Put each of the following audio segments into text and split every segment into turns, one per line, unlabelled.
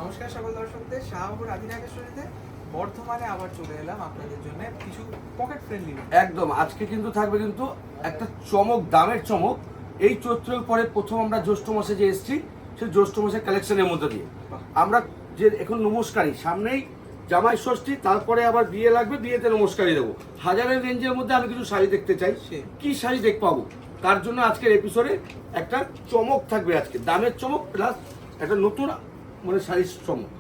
নমস্কার সকল দর্শকদের, শাহবাবুর আদিনাগেশ্বরীতে বর্ধমানে আবার চলে এলাম আপনাদের জন্য কিছু পকেট ফ্রেন্ডলি।
একদম আজকে কিন্তু থাকবে কিন্তু একটা চমক, দামের চমক। এই চৈত্রের পরে প্রথম আমরা জ্যৈষ্ঠ মাসে যে এসেছি, সেই জ্যৈষ্ঠ মাসের কালেকশনের মধ্যে দিয়ে আমরা যে এখন নমস্কারী, সামনেই জামাই ষষ্ঠী, তারপরে আবার বিয়ে লাগবে, বিয়েতে নমস্কারী দেবো। হাজারের রেঞ্জের মধ্যে আমি কিছু শাড়ি দেখতে চাই, কি শাড়ি দেখ পাবো, তার জন্য আজকের এপিসোডে একটা চমক থাকবে। আজকে দামের চমক প্লাস একটা নতুন মানে শাড়ির চমক।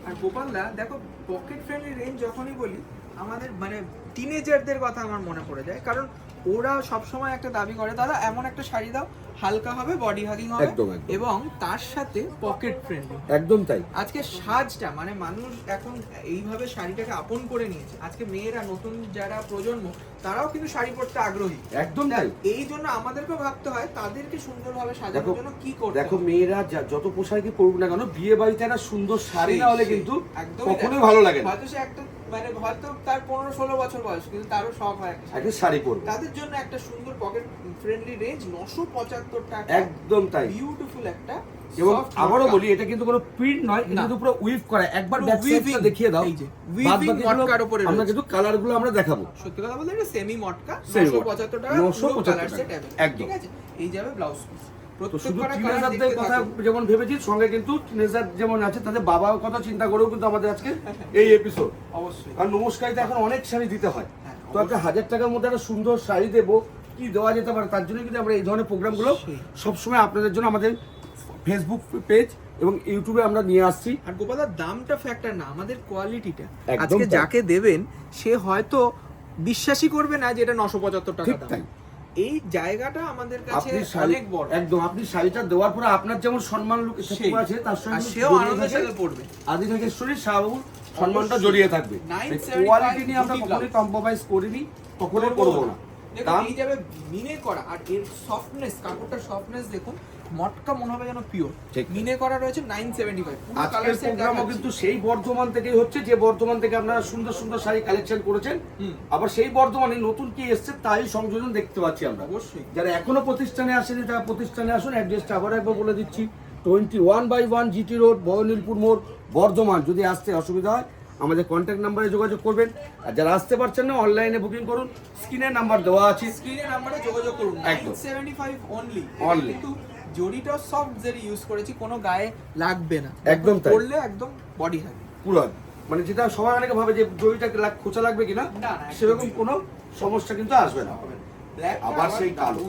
আর গোপালদা দেখো, পকেট ফ্রেন্ডলি রেঞ্জ যখনই বলি আমাদের মানে টিনেজারদের কথা আমার মনে পড়ে যায়, কারণ ওরা সবসময় একটা দাবি করে, দাদা এমন একটা শাড়ি দাও হালকা হবে, বডি হাগিং হবে এবং তার সাথে পকেট ফ্রেন্ডলি।
একদম তাই।
আজকে সাজটা মানে মানুষ এখন এইভাবে শাড়িটাকে আপন করে নিয়েছে। আজকে মেয়েরা, নতুন যারা প্রজন্ম, তারাও কিন্তু শাড়ি পরতে আগ্রহী।
একদম তাই।
এই জন্য আমাদেরকেও ভাবতে হয় তাদেরকে সুন্দরভাবে সাজানোর জন্য কি করতে।
দেখো, মেয়েরা যত পোশাকই পরুক না কেন, বিয়ে বাড়িতে একটা সুন্দর শাড়ি না হলে কিন্তু কখনোই ভালো লাগে না।
হয়তো সে একটা মানে হয়তো তার 15-16 বছর বয়স, কিন্তু তারও শখ হয়
একটা শাড়ি পরবে।
তাদের জন্য একটা সুন্দর পকেট ফ্রেন্ডলি রেঞ্জ 975 টাকা।
একদম তাই।
বিউটিফুল একটা।
এবং আবারও বলি, এটা কিন্তু কোনো প্রিন্ট নয়, এটা কিন্তু পুরো উইভ করা। একবার ব্যাক সাইডটা দেখিয়ে দাও,
এই যে উইভিং মটকার উপরে
আমরা কিন্তু কালারগুলো আমরা দেখাবো।
সত্যি কথা বলতে এটা সেমি মটকা, 975 টাকা, 975 টাকা একদম। ঠিক আছে, এই যাবে ব্লাউজ পিস।
তো শুধু টিনেজারদের কথা যেমন ভেবেছি, সঙ্গে কিন্তু টিনেজার যেমন আছে তাদের বাবার কথা চিন্তা করেও কিন্তু আমাদের আজকে এই এপিসোড।
অবশ্যই,
আর নমস্কারিতে এখন অনেক শাড়ি দিতে হয়, তো একটা 1000 টাকার মধ্যে একটা সুন্দর শাড়ি দেবো, কি দেওয়া যেতে পারে, তার জন্য কিন্তু আমরা এই ধরনের প্রোগ্রামগুলো সবসময় আপনাদের জন্য আমাদের ফেসবুক পেজ এবং ইউটিউবে আমরা নিয়ে আসছি।
আর গোপালদার দামটা ফ্যাক্টর না, আমাদের কোয়ালিটিটা। আজকে যাকে দেবেন সে হয়তো বিশ্বাসই করবে না যে এটা 975 টাকা দাম। এই জায়গাটা আমাদের কাছে অনেক বড়।
একদম, আপনি শাড়িটা দেওয়ার পরে আপনার যেমন সম্মান আছে, তার সঙ্গে
সেও আনন্দের সাথে পড়বে।
আদিনাগেশ্বরী শাহবাবুর সম্মানটা জড়িয়ে থাকবে। কোয়ালিটি নিয়ে আমরা কখনোই কম্প্রোমাইজ করিনি, কখনোই করবো না।
দেখুন এই যাবে মিনে করা, আর এর সফটনেস, কাপড়টার সফটনেস দেখুন, মটকা মনে হবে যেন পিওর। মিনে করা রয়েছে 975।
আজকের প্রোগ্রামও কিন্তু সেই বর্ধমান থেকেই হচ্ছে, যে বর্ধমান থেকে আপনারা সুন্দর সুন্দর শাড়ি কালেকশন করেছেন। আবার সেই বর্ধমানে নতুন কি এসছে তাই সংযোজন দেখতে পাচ্ছি আমরা।
অবশ্যই
যারা এখনো প্রতিষ্ঠানে আসেনি তারা প্রতিষ্ঠানে আসুন। অ্যাড্রেসটা আবার একবার বলে দিচ্ছি, 21/1 জিটি রোড, বয়নীলপুর মোড়, বর্ধমান। যদি আসতে অসুবিধা হয় আমাদের কন্ট্যাক্ট নাম্বারে যোগাযোগ করবেন। আর যারা আসতে পারছেন না, অনলাইনে বুকিং করুন, স্ক্রিনের নাম্বার দেওয়া আছে,
স্ক্রিনের নাম্বারে যোগাযোগ করুন। 975 অনলি। কিন্তু জড়িটা সফট জেরি ইউজ করেছি, কোনো গায়ে লাগবে না,
একদম তাই।
পরলে একদম বডি হাগিং
পুরো, মানে যেটা সবাই অনেকে ভাবে যে জড়িটা খোঁচা লাগবে কিনা, সেরকম কোনো সমস্যা কিন্তু আসবে না। আবার সেই কালো,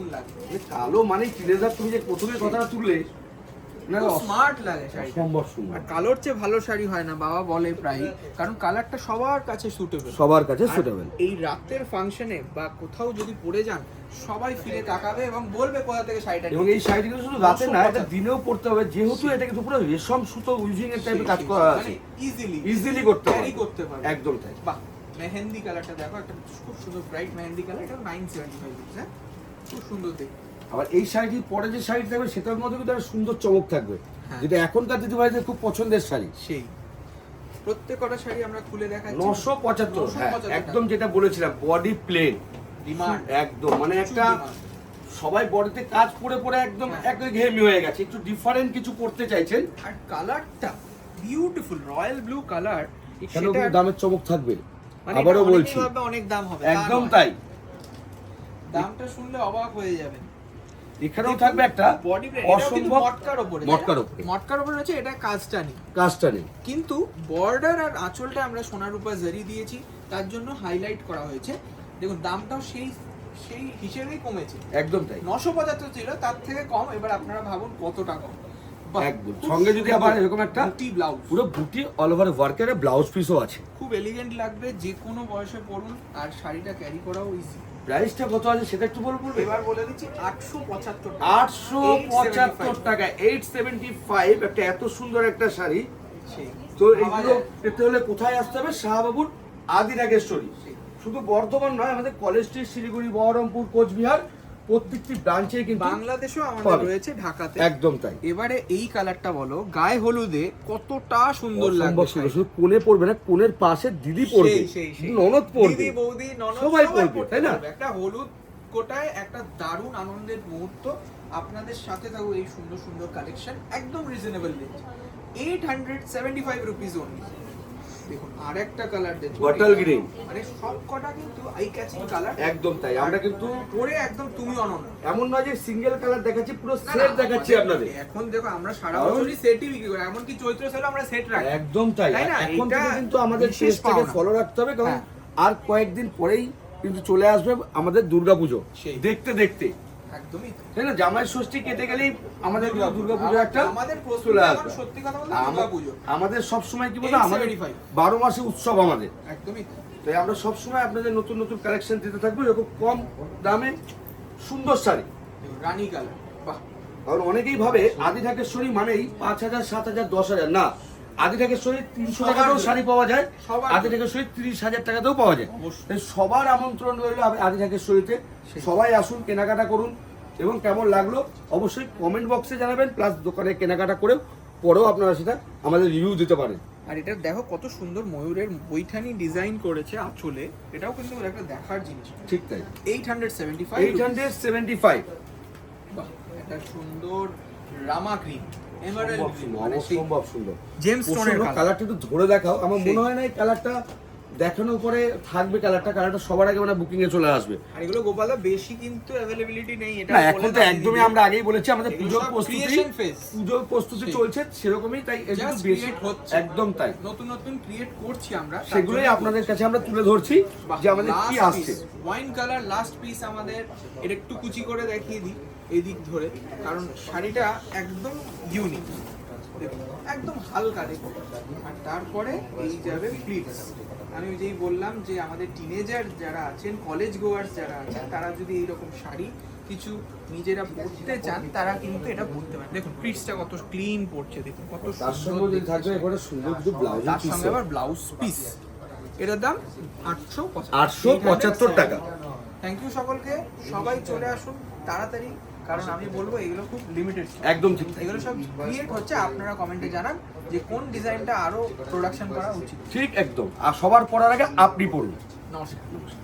কালো মানে টিনেজার, তুমি যে প্রথমে কথাটা তুললে না,
স্মার্ট লাগে শাড়ি। আর কালোর চেয়ে ভালো শাড়ি হয় না, বাবা বলে প্রায়, কারণ কালারটা সবার কাছে সুটেবল।
সবার কাছে সুটেবল।
এই রাতের ফাংশনে বা কোথাও যদি পরে যান, সবাই ফিরে তাকাবে এবং বলবে কোথা থেকে শাড়িটা।
এবং এই শাড়িটা শুধু রাতে না, এটা দিনেও পরতে হবে, যেহেতু এটা কিন্তু পুরো রেশম সুতো উইভিং এর টাইপের কাজ করা আছে, ইজিলি করতে পারবে। একদম তাই।
বাহ, মেহেন্দি কালারটা দেখো, একটা খুব সুন্দর ব্রাইট মেহেন্দি কালার, এটা 975 রুপিস। হ্যাঁ, খুব সুন্দর দেখতে।
আবার এই শাড়িটি পরে যে শাড়ি থাকবে সেটার মধ্যে কিন্তু একটা সুন্দর চমক থাকবে, যেটা এখনকার দিদি ভাইদের খুব পছন্দের শাড়ি।
সেই প্রত্যেকটা শাড়ি আমরা খুলে দেখাচ্ছি
975। একদম যেটা বলেছিলাম, বডি প্লেন
ডিমান্ড,
একদম মানে একটা সবাই বডিতে কাজ পরে পরে একদম ঘেমি হয়ে গেছে, একটু ডিফারেন্ট কিছু করতে চাইছেন।
আর কালারটা বিউটিফুল রয়্যাল ব্লু কালার,
সেটা দামের চমক থাকবে। আবারও বলছি,
অনেক দাম হবে,
একদম তাই।
দামটা শুনলে অবাক হয়ে যাবেন।
এখানেও থাকবে একটা
বডি প্লেন, এটা কিন্তু মটকার উপরে, মটকার উপরে আছে, এটা কাজটা নেই, কিন্তু বর্ডার আর আঁচলটা আমরা সোনার উপর জারি দিয়েছি, তার জন্য হাইলাইট করা হয়েছে। দেখুন দামটাও সেই হিসেবেই কমেছে।
একদম তাই।
975 ছিল, তার থেকে কম। এবার আপনারা ভাবুন কত টাকা।
একদম সঙ্গে যদি আবার এরকম একটা
বুটি ব্লাউজ,
পুরো বুটি অল ওভার ওয়ার্কের ব্লাউজ পিসও আছে,
খুব এলিগেন্ট লাগবে, যে কোনো বয়সে পরুন, আর শাড়িটা ক্যারি করাও ইজি।
প্রাইসটা কত আছে সেটা একটু বলবো।
এবার বলে দিচ্ছি 875 টাকা।
875 টাকা, 875। একটা এত সুন্দর একটা শাড়ি। তো এইগুলো পেতে হলে কোথায় আসতে হবে? শাহবাবুর আদিনাগেশ্বরী। শুধু বর্ধমান নয়, আমাদের কলেজ স্ট্রিট, শিলিগুড়ি, বহরমপুর, কোচবিহার, প্রত্যেকটি ব্রাঞ্চে কিন্তু,
বাংলাদেশেও আমাদের রয়েছে, ঢাকাতে।
একদম তাই।
এবারে এই কালারটা বলো, গায়ে হলুদে কতটা সুন্দর লাগবে।
শুধু কোণে পড়বে না, কোণের পাশে দিদি পড়বে, ননদ পড়বে,
দিদি বৌদি ননদ
সবাই পড়বে, তাই না?
একটা হলুদ কোটায় একটা দারুণ আনন্দের মুহূর্ত। আপনাদের সাথে থাকো এই সুন্দর সুন্দর কালেকশন, একদম রিজনেবল রেঞ্জ। 875 rupees only. দেখুন আরেকটা কালার দেখুন,
বটল গ্রিন,
মানে সব কটা কিন্তু আই ক্যাচিং কালার।
একদম তাই। আমরা কিন্তু
পরে একদম তুমি অনন্য,
এমন নয় যে সিঙ্গেল কালার দেখাচ্ছি, পুরো
না,
সেট
না,
দেখাচ্ছি আপনাদের।
এখন দেখো আমরা সারা
কারণ-
বছরই সেটই বিক্রি করি, এমনকি চৈত্র সেলে আমরা সেট রাখি।
একদম তাই।
তাই না?
এখন
এটা
থেকে কিন্তু আমাদের
বিশেষ
পেজটাকে
পাওনা।
ফলো রাখতে হবে, কারণ
হ্যাঁ।
আর কয়েকদিন পরেই কিন্তু চলে আসবে আমাদের দুর্গাপুজো।
সেই।
দেখতে দেখতে,
একদমই তাই।
তাই না? জামাই ষষ্ঠী কেটে গেলেই আমাদের কিন্তু দুর্গাপুজো একটা
আমাদের প্রস্তুতি
চলে
এখন
আসবে।
সত্যি কথা বলতে
আমা-
দুর্গাপুজো।
আমাদের সবসময় কি বলতো, আমাদের
875
12 মাসে উৎসব আমাদের।
একদমই তাই।
তাই আমরা সবসময় আপনাদের নতুন নতুন কালেকশন দিতে থাকবো, এরকম কম দামে সুন্দর শাড়ি।
দেখুন, রানী কালার, বাহ,
কারণ অনেকেই ভাবে আদি ঢাকেশ্বরী মানেই 5,000, 7,000, 10,000। না, আদি ঢাকেশ্বরী 300 টাকাতেও শাড়ি পাওয়া যায়,
সবার
আদি ঢাকেশ্বরী 30,000 টাকাতেও পাওয়া যায়।
অবশ্যই।
তাই সবার আমন্ত্রণ রইল আদি ঢাকেশ্বরীতে। সবাই আসুন, কেনাকাটা করুন, এবং কেমন লাগলো অবশ্যই কমেন্ট বক্সে জানাবেন, প্লাস দোকানে কেনাকাটা করেও পরেও আপনারা সেটা আমাদের রিভিউ দিতে পারেন।
আর এটা দেখো কত সুন্দর ময়ূরের বৈঠানি ডিজাইন করেছে আঁচলে, এটাও কিন্তু একটা দেখার জিনিস।
ঠিক তাই।
875
875।
বাহ, এটা সুন্দর রামা গ্রিন, এমারাল্ড
সম্ভব
গ্রিন,
সুন্দর,
মানে সেই
অসম্ভব সুন্দর।
জেমস স্টোনের কালার।
কালারটা একটু ধরে দেখাও, আমার
সেই।
মনে হয় না এই কালারটা দেখানোর পরে থাকবে। কালারটা সবার আগে মানে বুকিং এ চলে আসবে।
আর এগুলো গোপালা বেশি কিন্তু অ্যাভেলেবিলিটি নেই, এটা
না,
বলে
এখন তো
দাও
একদমই
দিদি।
আমরা আগেই বলেছি আমাদের
এগুলো
পুজোর
সব
প্রস্তুতি,
creation phase।
পুজোর প্রস্তুতি
সেই।
চলছে সেরকমই, তাই একটু
Just
বেশি
create হচ্ছে।
একদম তাই।
নতুন নতুন ক্রিয়েট করছি আমরা, তার
সেগুলোই
জন্য
আপনাদের কাছে আমরা তুলে ধরছি যে আমাদের কি আসছে।
ওয়াইন কালার লাস্ট পিস আমাদের, এটা একটু কুচি করে দেখিয়ে দিই এদিক ধরে, কারণ শাড়িটা একদম ইউনিক, একদম হালকা দেখুন। আর তারপরে এই যাবে প্লিটস। আমি যেই বললাম যে আমাদের টিনেজার যারা আছেন, কলেজ গোয়ার্স যারা আছেন, তারা যদি এইরকম শাড়ি কিছু নিজেরা পরতে চান, তারা কিন্তু এটা পরতে পারেন। দেখুন প্লিটসটা কত ক্লিন পড়ছে, দেখুন কত
তার সঙ্গে
সুন্দর
যদি থাকবে এবারে সুন্দর কিছু ব্লাউজ,
তার সঙ্গে আবার ব্লাউজ পিস। এটার দাম
875 টাকা।
থ্যাংক ইউ সকলকে, সবাই চলে আসুন তাড়াতাড়ি, কারণ আমি বলবো এগুলো খুব লিমিটেড,
একদম ঠিক।
এগুলো সব ক্রিয়েট হচ্ছে। আপনারা কমেন্টে জানান যে কোন ডিজাইনটা আরো প্রোডাকশন করা উচিত।
ঠিক একদম। আর সবার পড়ার আগে আপনি পড়ুন।
নমস্কার।